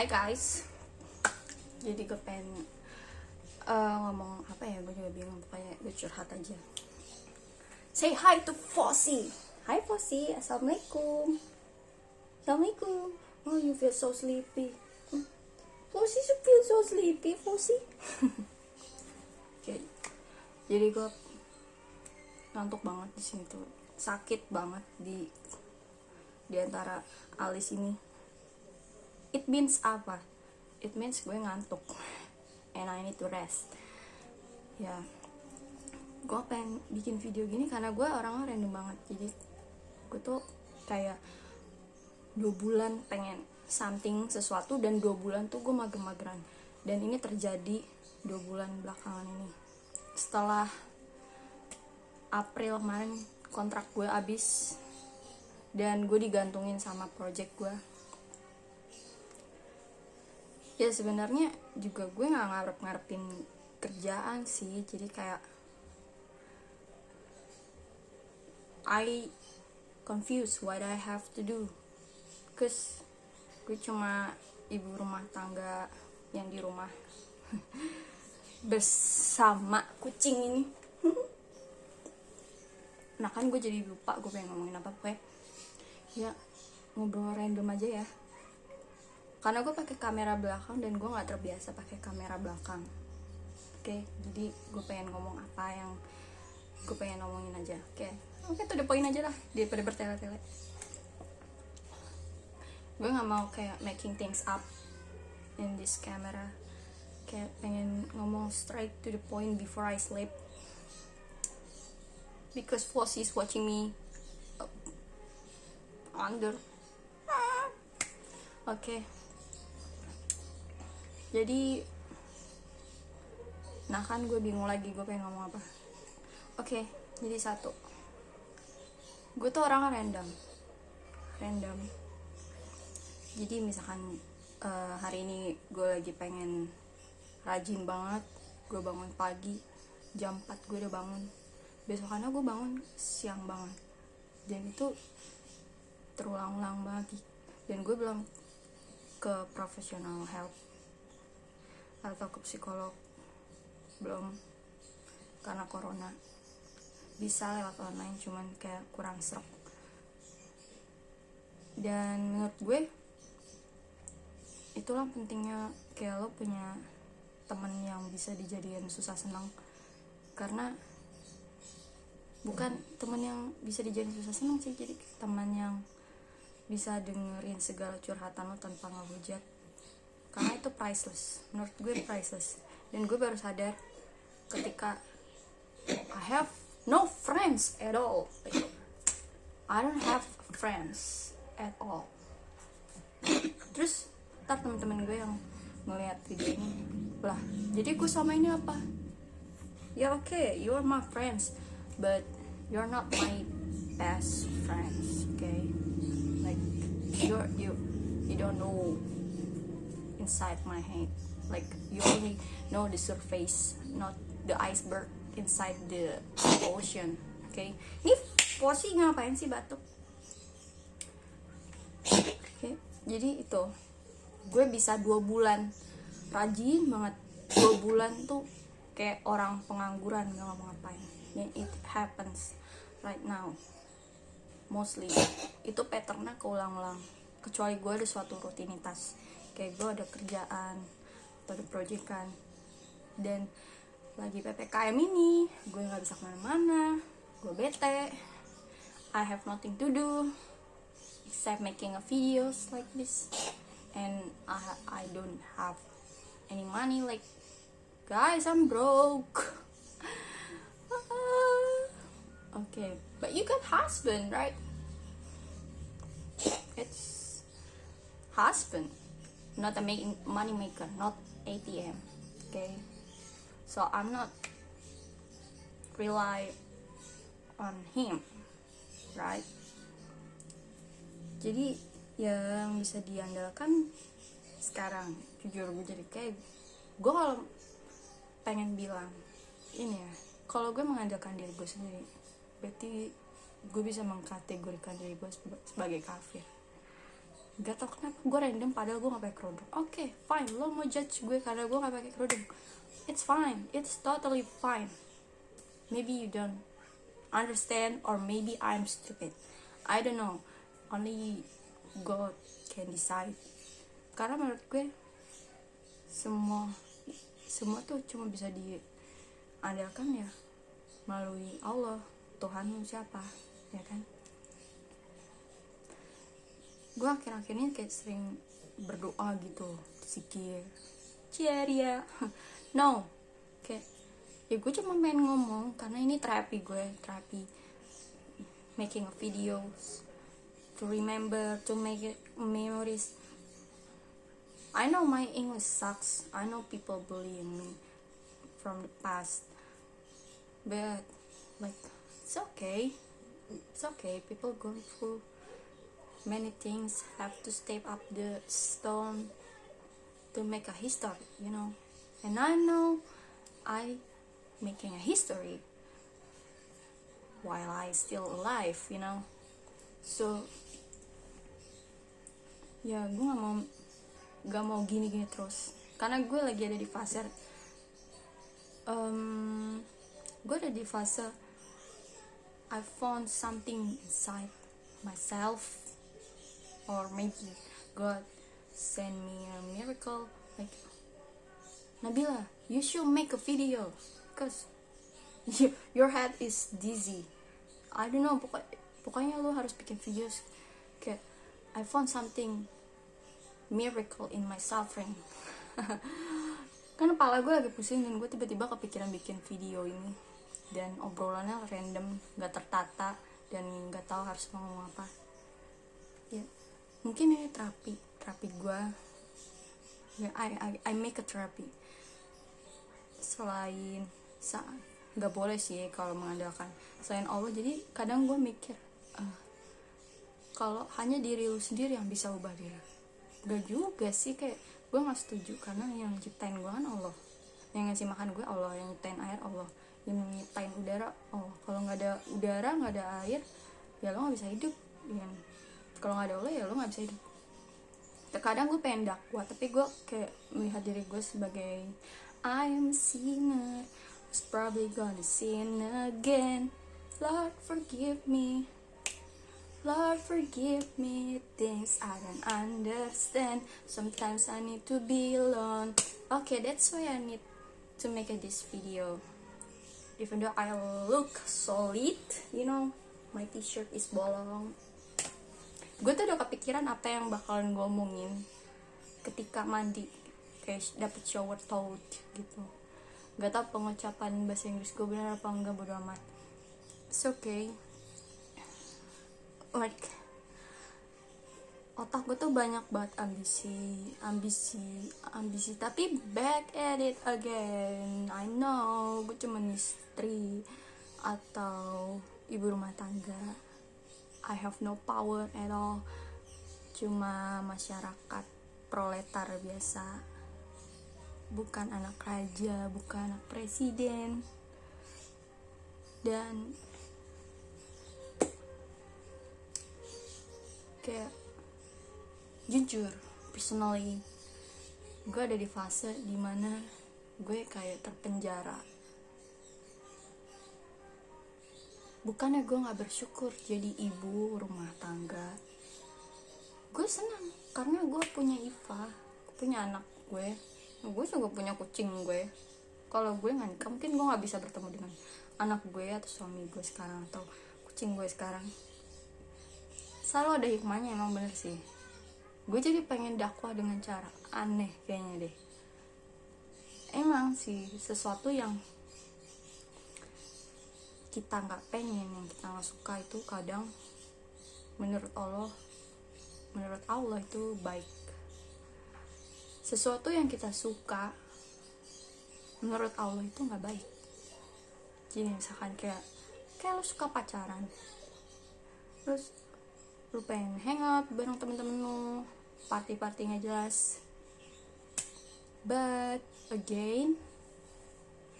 Hai guys, jadi gue pengen ngomong apa ya, gue juga bingung, pokoknya gue curhat aja. Say hi to Fosi. Hai Fosi, assalamualaikum. Assalamualaikum. Oh, you feel so sleepy. Fosi, you feel so sleepy, Fosi. Okay. Jadi gue ngantuk banget di sini tuh, sakit banget di antara alis ini. It means apa? It means gue ngantuk and I need to rest. Ya, gue pengen bikin video gini karena gue orangnya random banget. Jadi gue tuh kayak 2 bulan pengen something, sesuatu, dan 2 bulan tuh gue mager-mageran. Dan ini terjadi 2 bulan belakangan ini. Setelah April kemarin kontrak gue habis dan gue digantungin sama project gue. Ya sebenarnya juga gue nggak ngarepin kerjaan sih, jadi kayak I confused what I have to do, cause gue cuma ibu rumah tangga yang di rumah bersama kucing ini. Nah kan gue jadi lupa gue pengen ngomongin apa, ya ngobrol random aja ya. Karena gue pakai kamera belakang dan gue nggak terbiasa pakai kamera belakang. Oke, jadi gue pengen ngomong apa yang gue pengen ngomongin aja. Oke, to the point aja lah daripada bertele-tele. Gue nggak mau kayak making things up in this camera. Kayak pengen ngomong straight to the point before I sleep. Because Flossie is watching me under. Oke. Jadi, nah kan gue bingung lagi gue pengen ngomong apa. Oke, jadi satu, gue tuh orangnya random. Jadi misalkan hari ini gue lagi pengen rajin banget, gue bangun pagi jam 4 gue udah bangun. Besokannya gue bangun siang banget, dan itu terulang-ulang banget. Dan gue belum ke professional help atau ke psikolog, belum, karena corona. Bisa lewat online, cuman kayak kurang serok. Dan menurut gue itulah pentingnya kayak lo punya temen yang bisa dijadikan susah senang. Karena bukan temen yang bisa dijadikan susah senang sih, jadi teman yang bisa dengerin segala curhatan lo tanpa ngehujat. Karena itu priceless, menurut gue priceless. Dan gue baru sadar ketika I have no friends at all. I don't have friends at all. Terus ntar teman-teman gue yang ngeliat video ini, lah jadi gue sama ini apa? Ya oke, you're my friends, but you're not my best friends, okay? Like you don't know inside my head, like you only know the surface, not the iceberg inside the ocean. Okay, ini Fosi ngapain sih batuk? Okay, jadi itu gue bisa 2 bulan rajin banget, 2 bulan tuh kayak orang pengangguran gak ngapa-ngapain. Dan it happens right now mostly. Itu patternnya keulang-ulang, kecuali gue ada suatu rutinitas, kayak gue ada kerjaan atau ada proyekan. Dan lagi PPKM ini gue gak bisa kemana-mana, gue bete, I have nothing to do except making a videos like this, and I don't have any money. Like, guys, I'm broke. Okay, but you got husband, right? It's husband, not a money maker, not ATM. Okay, so I'm not rely on him, right? Jadi yang bisa diandalkan sekarang, jujur gue jadi kayak gue kalau pengen bilang ini ya, kalau gue mengandalkan diri gue sendiri, berarti gue bisa mengkategorikan diri gue sebagai kafir. Gak tau kenapa gue random padahal gue gak pakai kerudung. Oke, fine, lo mau judge gue karena gue gak pakai kerudung, it's fine, it's totally fine. Maybe you don't understand, or maybe I'm stupid, I don't know, only God can decide. Karena menurut gue semua tuh cuma bisa diandalkan ya melalui Allah, Tuhan siapa, ya kan. Gue akhir-akhir ini kayak sering berdoa gitu, zikir, ceria. No, kayak ya gue cuma main ngomong karena ini terapi making a videos to remember, to make it memories. I know my English sucks, I know people bully me from the past, but like it's okay, people going through many things, have to step up the stone to make a history, you know. And I know I making a history while I still alive, you know. So ya gue gak mau gini-gini terus, karena gue lagi ada di fase I found something inside myself, or maybe God send me a miracle, like, Nabila, you should make a video because your head is dizzy, I don't know, pokoknya lo harus bikin videos. Kayak I found something miracle in my suffering. Kan kepala gue lagi pusing dan gue tiba-tiba kepikiran bikin video ini, dan obrolannya random, gak tertata, dan gak tahu harus ngomong apa. Ya mungkin ini terapi gue ya. I make a therapy. Selain gak boleh sih kalau mengandalkan selain Allah. Jadi kadang gue mikir kalau hanya diri lu sendiri yang bisa ubah diri, gak juga sih. Kayak gue gak setuju, karena yang ciptain gue kan Allah, yang ngasih makan gue Allah, yang nyiptain air Allah, yang nyiptain udara Allah. Kalau gak ada udara, gak ada air, ya lo gak bisa hidup ya. Kalau gak ada Allah ya lo gak bisa hidup. Terkadang gue pengen dakwah, tapi gue kayak melihat diri gue sebagai I am a sinner who's probably gonna sin again. Lord forgive me, Lord forgive me, things I don't understand. Sometimes I need to be alone. Okay, that's why I need to make this video. Even though I look solid, you know, my t-shirt is bolong. Gue tuh udah kepikiran apa yang bakalan gue omongin ketika mandi, kayak dapet shower thought gitu. Gak tau pengucapan bahasa Inggris gue benar apa enggak, bodo amat. It's okay. Like, otak gue tuh banyak banget ambisi, tapi back at it again. I know gue cuma istri atau ibu rumah tangga, I have no power at all, cuma masyarakat proletar biasa, bukan anak raja, bukan anak presiden. Dan kayak jujur, personally gue ada di fase dimana gue kayak terpenjara. Bukannya gue gak bersyukur jadi ibu rumah tangga, gue senang karena gue punya Iva, punya anak gue juga punya kucing gue. Kalau gue gak nikah, mungkin gue gak bisa bertemu dengan anak gue atau suami gue sekarang atau kucing gue sekarang. Selalu ada hikmahnya, emang bener sih. Gue jadi pengen dakwah dengan cara aneh kayaknya deh. Emang sih sesuatu yang kita gak pengen, yang kita gak suka itu kadang menurut Allah itu baik. Sesuatu yang kita suka menurut Allah itu gak baik. Jadi misalkan kayak lo suka pacaran, terus lo pengen hangout bareng temen-temen lo, party gak jelas, but again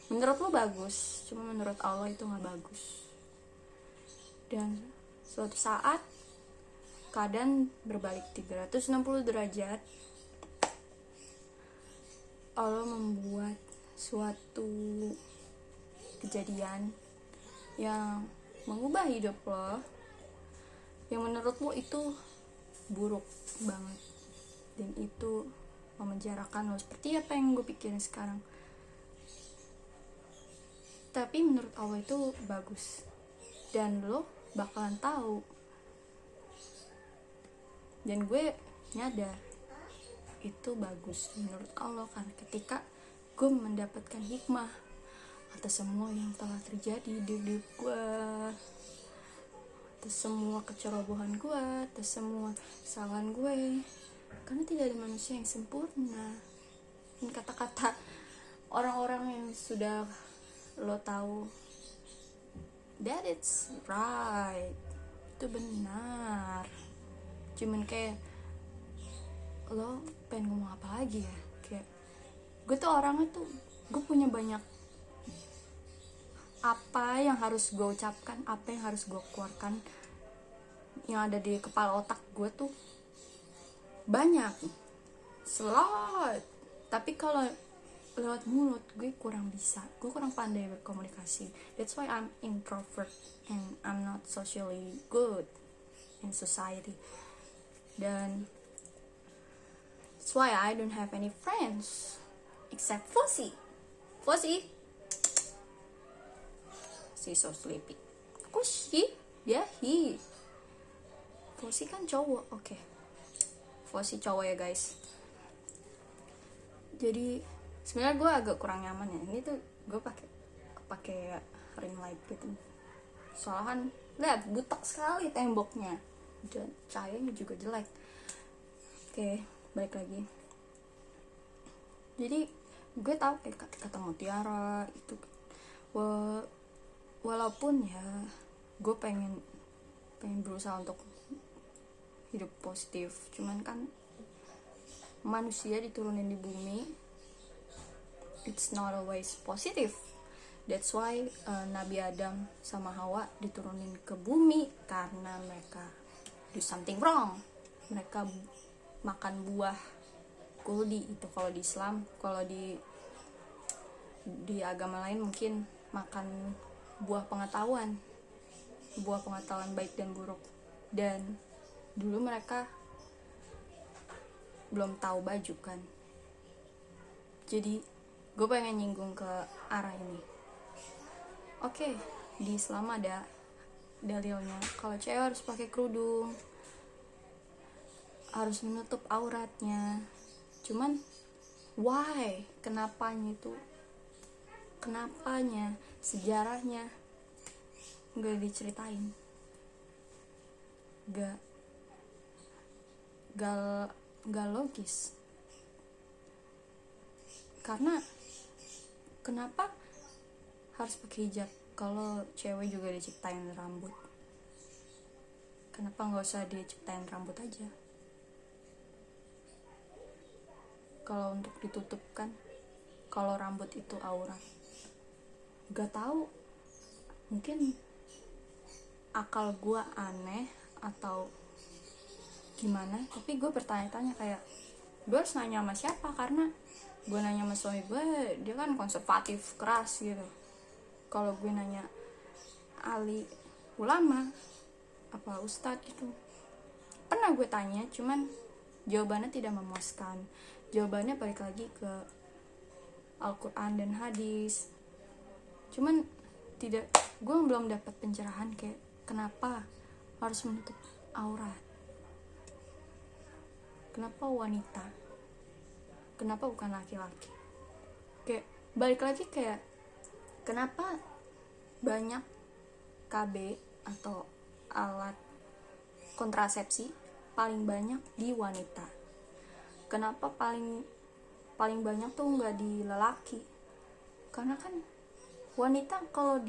menurut lo bagus, cuma menurut Allah itu gak bagus. Dan suatu saat keadaan berbalik 360 derajat, Allah membuat suatu kejadian yang mengubah hidup lo, yang menurut lo itu buruk banget, dan itu memenjarakan lo seperti apa yang gue pikirin sekarang. Tapi menurut Allah itu bagus, dan lo bakalan tahu. Dan gue nyadar itu bagus menurut Allah, karena ketika gue mendapatkan hikmah atas semua yang telah terjadi di hidup gue, atas semua kecerobohan gue, atas semua kesalahan gue, karena tidak ada manusia yang sempurna. Dan kata-kata orang-orang yang sudah lo tahu, that it's right, itu benar, cuman kayak lo pengen ngomong apa lagi ya. Kayak gue tuh orangnya tuh, gue punya banyak apa yang harus gue ucapkan, apa yang harus gue keluarkan, yang ada di kepala otak gue tuh banyak, slot. Tapi kalau lewat mulut gue kurang bisa, gue kurang pandai berkomunikasi. That's why I'm introvert and I'm not socially good in society. Dan that's why I don't have any friends except Fosi. She's so sleepy. Aku she, dia he. Fosi kan cowok, oke. Fosi cowok ya guys. Jadi sebenarnya gue agak kurang nyaman ya. Ini tuh gue pakai ring light gitu. Soalnya kan lihat butek sekali temboknya, dan cahayanya juga jelek. Oke, balik lagi. Jadi gue tahu kayak kata mutiara itu, walaupun ya gue pengen berusaha untuk hidup positif, cuman kan manusia diturunin di bumi, it's not always positive. That's why Nabi Adam sama Hawa diturunin ke bumi karena mereka do something wrong. Mereka makan buah kuldi, itu kalau di Islam. Kalau di agama lain mungkin makan buah pengetahuan baik dan buruk. Dan dulu mereka belum tahu baju kan. Jadi gue pengen nyinggung ke arah ini. Oke, di Islam ada dalilnya kalau cewek harus pakai kerudung, harus menutup auratnya. Cuman why? Kenapanya, sejarahnya gak diceritain. Gak logis. Karena kenapa harus pakai hijab kalau cewek juga diciptain rambut? Kenapa nggak usah diciptain rambut aja? Kalau untuk ditutupkan, kalau rambut itu aurat. Gak tahu, mungkin akal gue aneh atau gimana, tapi gue bertanya-tanya, kayak gue harus nanya sama siapa, karena gue nanya sama suami gue, dia kan konservatif keras gitu. Kalau gue nanya ali ulama apa ustadz gitu, pernah gue tanya, cuman jawabannya tidak memuaskan. Jawabannya balik lagi ke Al-Quran dan hadis, cuman gue belum dapat pencerahan kayak kenapa harus menutup aurat, kenapa wanita, kenapa bukan laki-laki. Kayak balik lagi kayak kenapa banyak KB atau alat kontrasepsi paling banyak di wanita, kenapa paling banyak tuh nggak di lelaki? Karena kan wanita kalau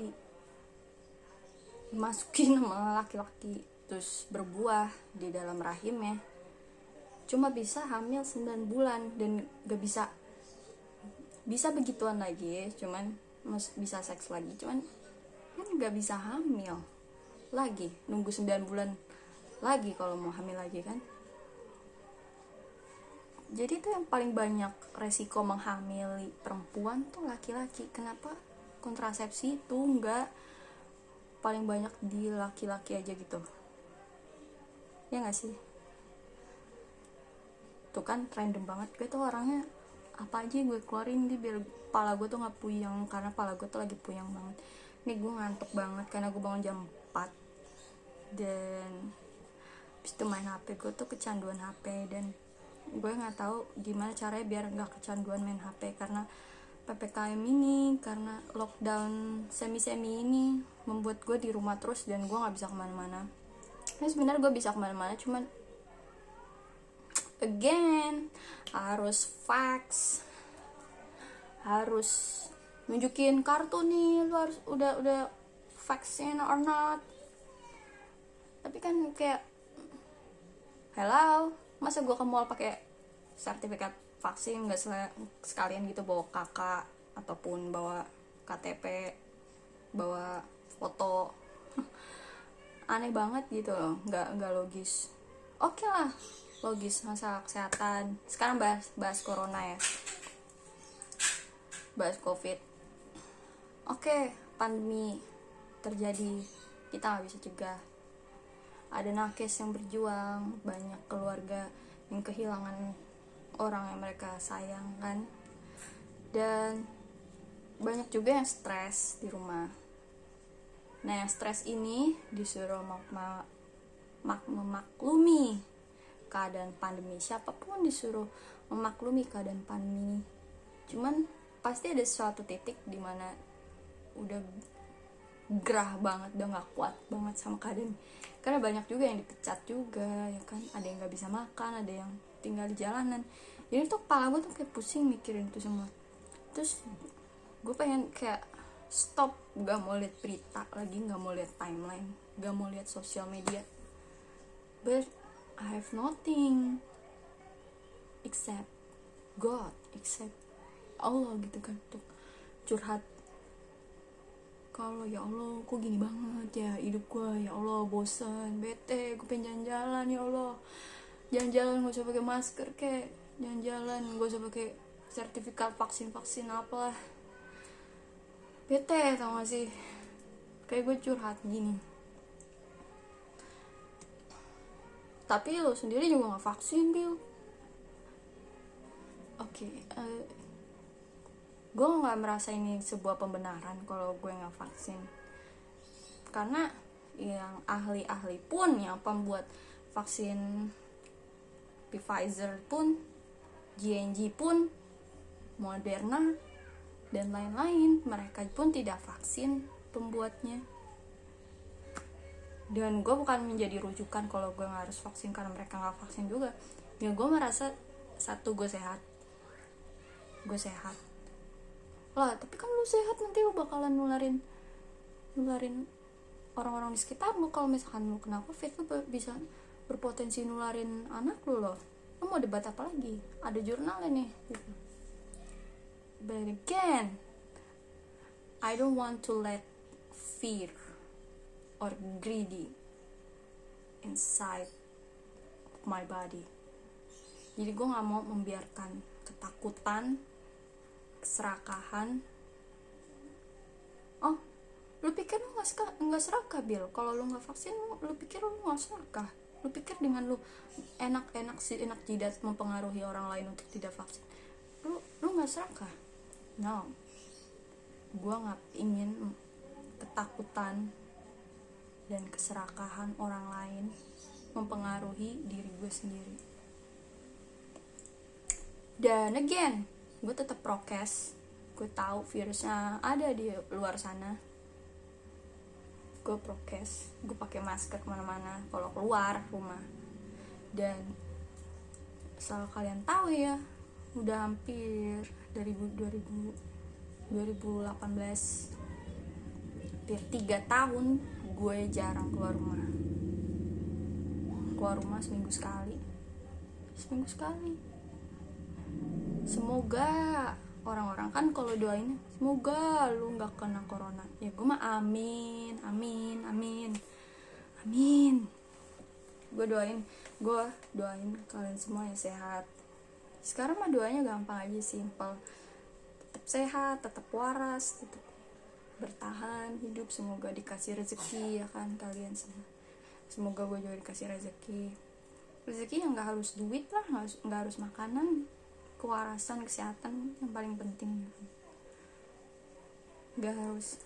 dimasukin sama laki-laki terus berbuah di dalam rahimnya, cuma bisa hamil 9 bulan dan gak bisa begituan lagi, cuman bisa seks lagi, cuman kan gak bisa hamil lagi, nunggu 9 bulan lagi kalau mau hamil lagi kan. Jadi tuh yang paling banyak resiko menghamili perempuan tuh laki-laki. Kenapa kontrasepsi itu nggak paling banyak di laki-laki aja gitu? Ya nggak sih? Tuh kan random banget. Gue tuh orangnya apa aja gue keluarin di biar kepala gue tuh nggak puyeng, karena kepala gue tuh lagi puyeng banget. Nih gue ngantuk banget karena gue bangun jam 4 dan habis itu main HP. Gue tuh kecanduan HP dan gue nggak tahu gimana caranya biar nggak kecanduan main HP, karena PPKM ini, karena lockdown semi-semi ini membuat gue di rumah terus dan gue nggak bisa kemana-mana. Nah sebenarnya gue bisa kemana-mana, cuman again harus fax, harus nunjukin kartu nih, lu harus udah vaksin or not. Tapi kan kayak hello, masa gue ke mall pakai sertifikat vaksin, nggak sekalian gitu bawa kakak ataupun bawa KTP, bawa foto. Aneh banget gitu loh, nggak logis. Oke lah, logis masalah kesehatan. Sekarang bahas corona ya, bahas covid. Oke, pandemi terjadi, kita nggak bisa cegah. Ada nakes yang berjuang, banyak keluarga yang kehilangan orang yang mereka sayangkan, dan banyak juga yang stres di rumah. Nah yang stres ini disuruh memaklumi keadaan pandemi. Siapapun disuruh memaklumi keadaan pandemi, cuman pasti ada suatu titik dimana udah gerah banget, udah gak kuat banget sama keadaan. Karena banyak juga yang dipecat juga ya kan, ada yang gak bisa makan, ada yang tinggal di jalanan. Jadi tuh kepala gue tuh kayak pusing mikirin itu semua. Terus gue pengen kayak stop, gak mau lihat berita lagi, gak mau lihat timeline, gak mau lihat sosial media. But I have nothing except God, except Allah gitu kan, untuk curhat. Kalau ya Allah kok gini banget ya hidup gue, ya Allah bosan, bete, gue pengen jalan-jalan, ya Allah jalan-jalan gak usah pakai masker, kayak jalan-jalan gak usah pakai sertifikat vaksin apalah, bete tau gak sih, kayak gue curhat gini. Tapi lo sendiri juga gak vaksin, Bill. Oke, gue gak merasa ini sebuah pembenaran kalau gue gak vaksin, karena yang ahli-ahli pun, yang pembuat vaksin Pfizer pun, J&J pun, Moderna dan lain-lain, mereka pun tidak vaksin pembuatnya. Dan gue bukan menjadi rujukan kalau gue gak harus vaksin karena mereka gak vaksin juga. Ya gue merasa satu, gue sehat lah, tapi kan lu sehat nanti lu bakalan nularin orang-orang di sekitar lu. Kalau misalkan lu kena covid, lu bisa berpotensi nularin anak lu loh. Lu mau debat apa lagi? Ada jurnalnya nih gitu. But again, I don't want to let fear or greedy inside my body. Jadi gue gak mau membiarkan ketakutan, keserakahan. Oh, lu pikir lu nggak serakah, Bil? Kalau lu nggak vaksin, lu pikir lu nggak serakah? Lu pikir dengan lu enak jidat mempengaruhi orang lain untuk tidak vaksin, lu nggak serakah? No, gue nggak ingin ketakutan dan keserakahan orang lain mempengaruhi diri gue sendiri. Dan again, gue tetap prokes. Gue tahu virusnya ada di luar sana, gue prokes, gue pakai masker kemana-mana kalau keluar rumah. Dan asal kalian tahu ya, udah hampir dari 2018, hampir 3 tahun gue jarang keluar rumah seminggu sekali. Semoga orang-orang kan kalau doain semoga lu nggak kena corona, ya gue mah amin. gue doain kalian semua ya sehat. Sekarang mah doanya gampang aja, simple. Tetap sehat, tetap waras, tetap bertahan hidup, semoga dikasih rezeki ya kan kalian semua. Semoga gue juga dikasih rezeki yang nggak harus duit lah, nggak harus makanan, kewarasan, kesehatan yang paling penting. Nggak harus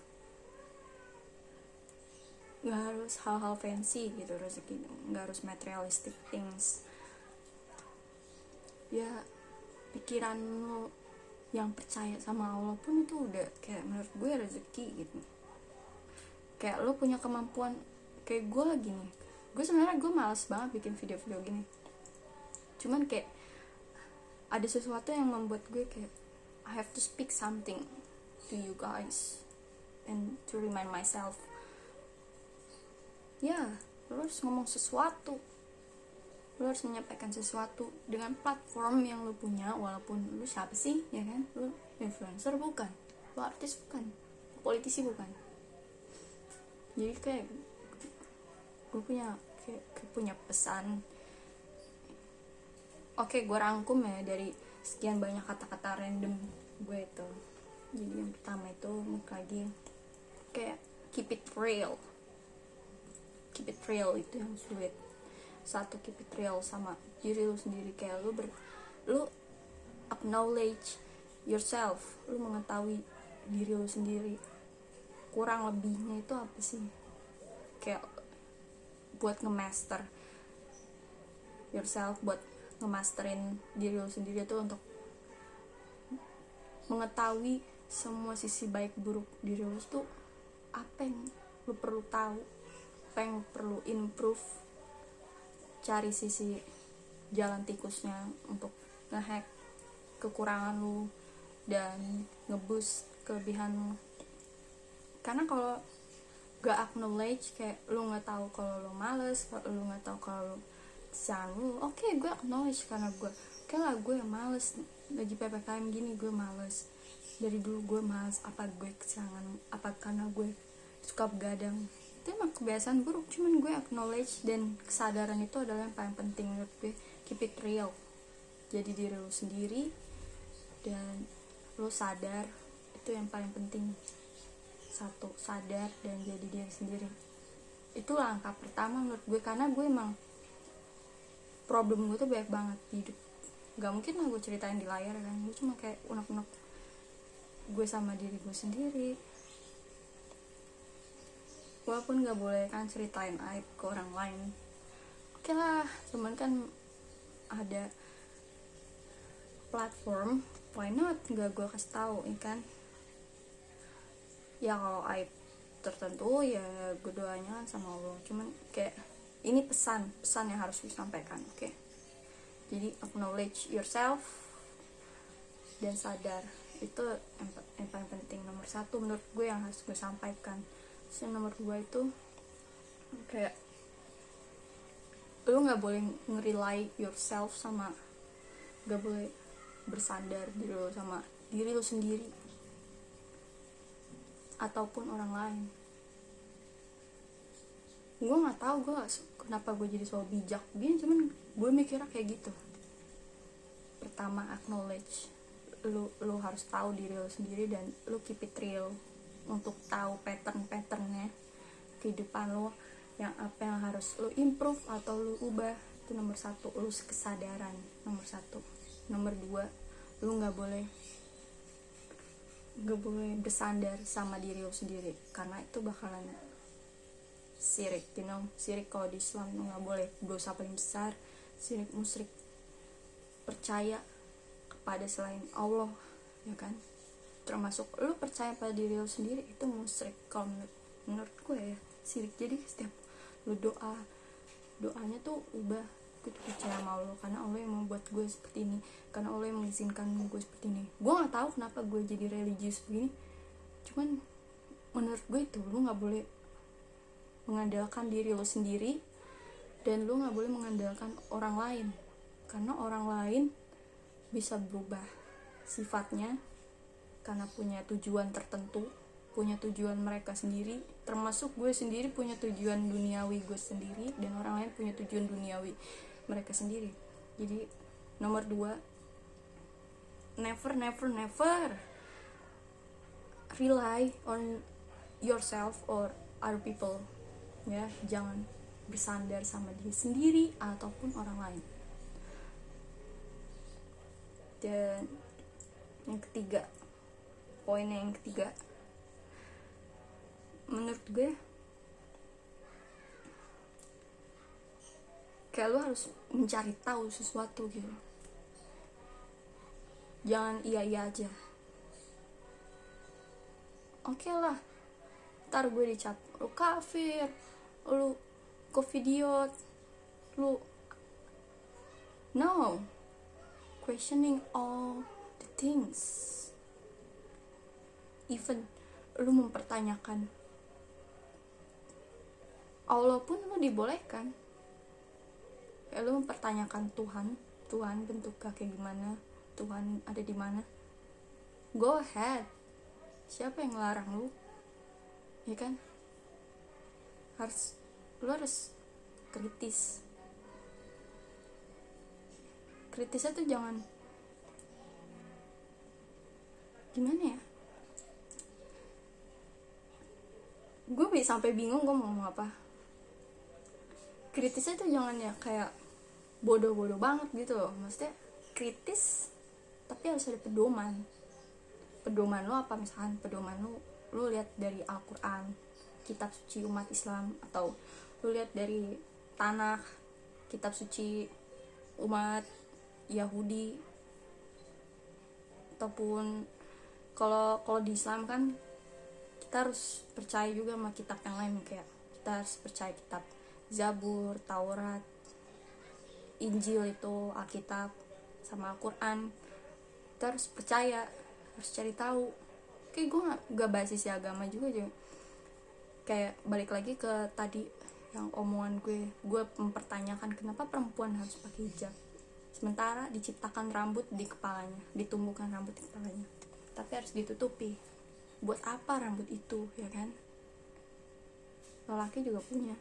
hal-hal fancy gitu rezeki, nggak harus materialistic things. Ya pikiran lo yang percaya sama Allah pun itu udah kayak menurut gue rezeki gitu. Kayak lo punya kemampuan, kayak gue lagi nih, gue sebenarnya gue malas banget bikin video-video gini, cuman kayak ada sesuatu yang membuat gue kayak I have to speak something to you guys and to remind myself. Ya, lo harus ngomong sesuatu, lo harus menyampaikan sesuatu dengan platform yang lo punya. Walaupun lo siapa sih, ya kan, lo influencer bukan, lo artis bukan, politisi bukan. Jadi kayak gue punya pesan. Oke, gue rangkum ya dari sekian banyak kata-kata random gue itu. Jadi yang pertama itu lagi kayak keep it real itu yang sulit. Satu, keep it real sama diri lu sendiri. Kayak lu acknowledge yourself, lu mengetahui diri lu sendiri kurang lebihnya itu apa sih. Kayak buat ngemaster yourself, buat ngemasterin diri lu sendiri itu untuk mengetahui semua sisi baik buruk diri lu tuh apa yang lu perlu tahu, apa yang perlu improve, cari sisi jalan tikusnya untuk ngehack kekurangan lu dan ngeboost kelebihan lu. Karena kalau gak acknowledge, kayak lu nggak tahu kalau lu males, lu nggak tahu kalau lu siang lu, oke, gue acknowledge karena gue lah gue yang males lagi PPKM gini, gue males dari dulu, gue males. Apa gue kesiangan, apa karena gue suka begadang, itu emang kebiasaan buruk. Cuman gue acknowledge, dan kesadaran itu adalah yang paling penting menurut gue. Keep it real, jadi diri lu sendiri dan lu sadar, itu yang paling penting. Satu, sadar dan jadi diri sendiri, itu langkah pertama menurut gue. Karena gue emang problem gue tuh banyak banget di hidup, gak mungkin lah gue ceritain di layar kan. Gue cuma kayak unek-unek gue sama diri gue sendiri. Walaupun gak boleh kan ceritain aib ke orang lain, oke lah, cuman kan ada platform, why not gak gue kasih tahu, kan. Ya kalau aib tertentu ya gue doanya sama Allah. Cuman kayak ini pesan yang harus disampaikan, oke? Jadi acknowledge yourself dan sadar, itu yang paling penting. Nomor satu menurut gue yang harus gue sampaikan. Terus yang nomor dua itu kayak lu nggak boleh nge-rely yourself, sama nggak boleh bersandar diri lu sama diri lu sendiri ataupun orang lain. Gue nggak tahu gue kenapa gue jadi so bijak gini, cuman gue mikirnya kayak gitu. Pertama, acknowledge, lu harus tahu diri lu sendiri dan lu keep it real untuk tahu patternnya kehidupan lu, yang apa yang harus lu improve atau lu ubah. Itu nomor satu, lu kesadaran nomor satu. Nomor dua, lu nggak boleh bersandar sama diri lu sendiri, karena itu bakalan syirik, syirik. Kalau di Islam nggak boleh, dosa paling besar syirik, musyrik, percaya kepada selain Allah, ya kan. Termasuk lu percaya pada diri lu sendiri, itu musyrik kalau menurut gue ya, syirik. Jadi setiap lu doanya tuh ubah, gue tuh percaya sama Allah karena Allah yang membuat gue seperti ini, karena Allah yang mengizinkan gue seperti ini. Gue nggak tahu kenapa gue jadi religius begini, cuman menurut gue itu lu nggak boleh mengandalkan diri lo sendiri, dan lo nggak boleh mengandalkan orang lain, karena orang lain bisa berubah sifatnya karena punya tujuan tertentu, punya tujuan mereka sendiri, termasuk gue sendiri punya tujuan duniawi gue sendiri, dan orang lain punya tujuan duniawi mereka sendiri. Jadi nomor 2, never rely on yourself or other people, ya. Jangan bersandar sama diri sendiri ataupun orang lain. Dan yang ketiga, poinnya yang ketiga, menurut gue kayak lu harus mencari tahu sesuatu gitu. Jangan iya aja. Oke lah, ntar gue dicap lu kafir, lu covidiot, lu no, questioning all the things. Even lu mempertanyakan Allah pun lu dibolehkan. Kayak lu mempertanyakan Tuhan bentuknya kayak gimana, Tuhan ada di mana, go ahead. Siapa yang ngelarang lu? Ya kan? Lu harus kritis. Kritisnya tuh jangan gimana ya? Gue sampai bingung gue mau ngomong apa. Kritisnya tuh jangan ya kayak bodoh-bodoh banget gitu loh. Maksudnya kritis tapi harus ada pedoman. Pedoman lo apa? Misalkan pedoman lo lihat dari Al-Quran, kitab suci umat Islam, atau lo lihat dari Tanakh, kitab suci umat Yahudi, ataupun kalau di Islam kan kita harus percaya juga sama kitab yang lain, kayak kita harus percaya kitab Zabur, Taurat, Injil itu Alkitab, sama Al-Quran. Kita harus percaya, harus cari tahu. Kayak gue gak bahas isi agama juga aja. Kayak balik lagi ke tadi yang omongan gue mempertanyakan kenapa perempuan harus pakai hijab, sementara diciptakan rambut di kepalanya, ditumbuhkan rambut di kepalanya, tapi harus ditutupi. Buat apa rambut itu, ya kan? Lelaki juga punya,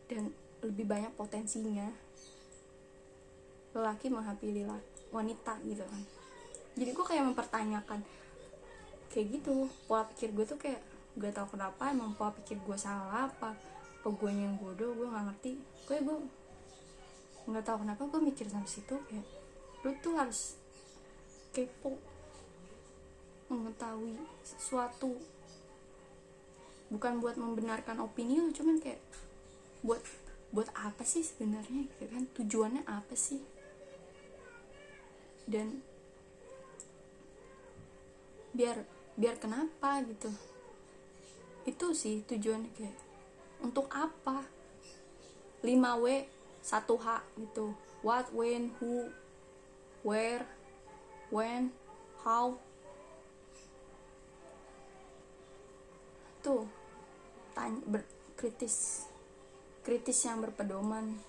dan lebih banyak potensinya lelaki menghapili wanita gitu kan. Jadi gue kayak mempertanyakan kayak gitu. Pola pikir gue tuh kayak gak tau kenapa, emang pola pikir gue salah apa gue yang bodoh, gue gak ngerti. Kayak gue gak tau kenapa gue mikir sampai situ, kayak lu tuh harus kepo mengetahui sesuatu, bukan buat membenarkan opini lu, cuman kayak buat apa sih sebenarnya gitu kan, tujuannya apa sih. Dan biar kenapa gitu, itu sih tujuannya. Kayak untuk apa? 5W 1H gitu. What, when, who, where, when, how. Tuh tanya, kritis yang berpedoman.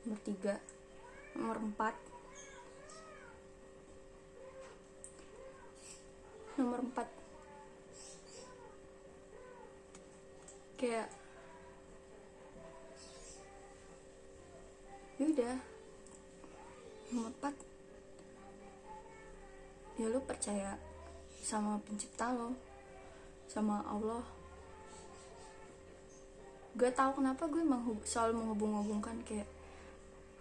Nomor 3. Nomor 4, kayak yaudah. Nomor 4, ya lu percaya sama pencipta lo, sama Allah. Gak tau kenapa gue selalu menghubung-hubungkan kayak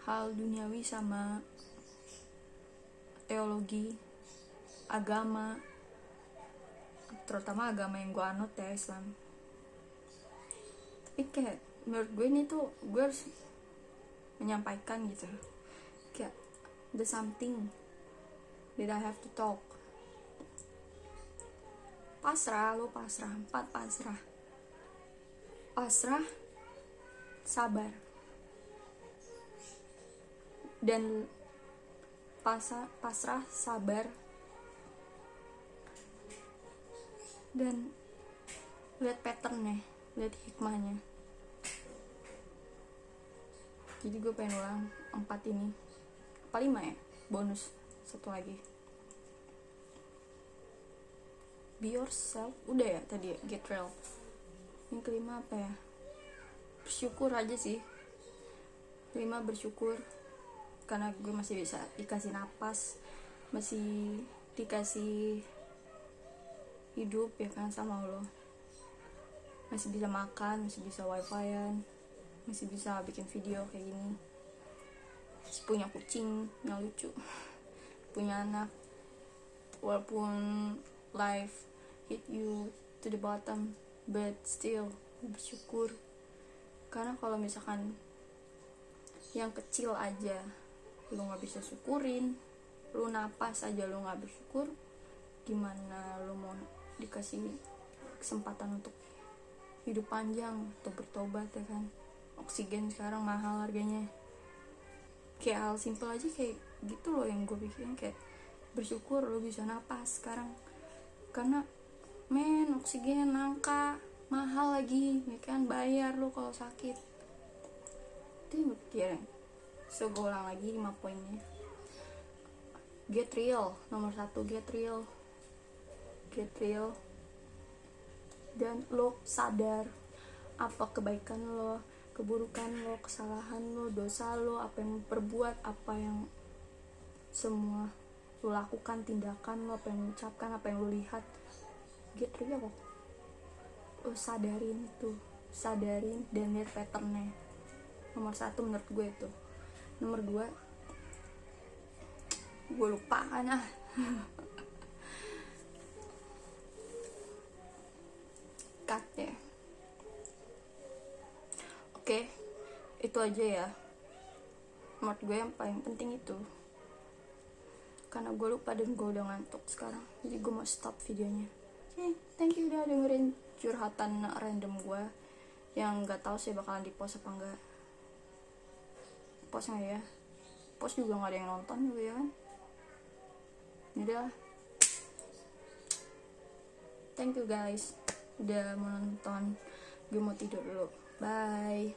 hal duniawi sama teologi, agama, terutama agama yang gue anut ya, Islam. Tapi kayak menurut gue ini tuh gue harus menyampaikan gitu, kayak the something that I have to talk. Pasrah, lo pasrah. 4, pasrah, sabar, dan pasrah, sabar, dan lihat patternnya, lihat hikmahnya. Jadi gue pengen ulang 4 ini, apa 5 ya, bonus 1 lagi. be yourself. Udah ya tadi ya, get real. Yang kelima apa ya, bersyukur aja sih. Kelima bersyukur karena gue masih bisa dikasih napas, masih dikasih hidup ya kan sama Allah, masih bisa makan, masih bisa wifi-an, masih bisa bikin video kayak gini, masih punya kucing yang lucu, punya anak, walaupun life hit you to the bottom, but still bersyukur. Karena kalau misalkan yang kecil aja lu nggak bisa syukurin, lu napas aja lu nggak bersyukur, gimana lu mau dikasih kesempatan untuk hidup panjang atau bertobat ya kan. Oksigen sekarang mahal harganya. Kayak hal simpel aja kayak gitu loh yang gue pikirin, kayak bersyukur lu bisa napas sekarang. Karena oksigen langka, mahal lagi ya kan, bayar lu kalau sakit. Itu yang gue pikirin. So gue ulang lagi 5 poinnya. Get real, nomor 1, get real. Get real. Dan lo sadar apa kebaikan lo, keburukan lo, kesalahan lo, dosa lo, apa yang perbuat, apa yang semua lo lakukan, tindakan lo, apa yang lo ucapkan, apa yang lo lihat. Get real. Lo sadarin itu, sadarin dan lihat patternnya. Nomor 1 menurut gue itu. Nomor 2 gue lupa kan cut ya. Oke, itu aja ya menurut gue yang paling penting itu. Karena gue lupa dan gue udah ngantuk sekarang, jadi gue mau stop videonya. Oke, thank you udah dengerin curhatan random gue yang gak tahu sih bakalan di post apa enggak. Post nggak ya? Post juga nggak ada yang nonton juga ya kan. Udah, thank you guys udah menonton. Gue mau tidur dulu, bye.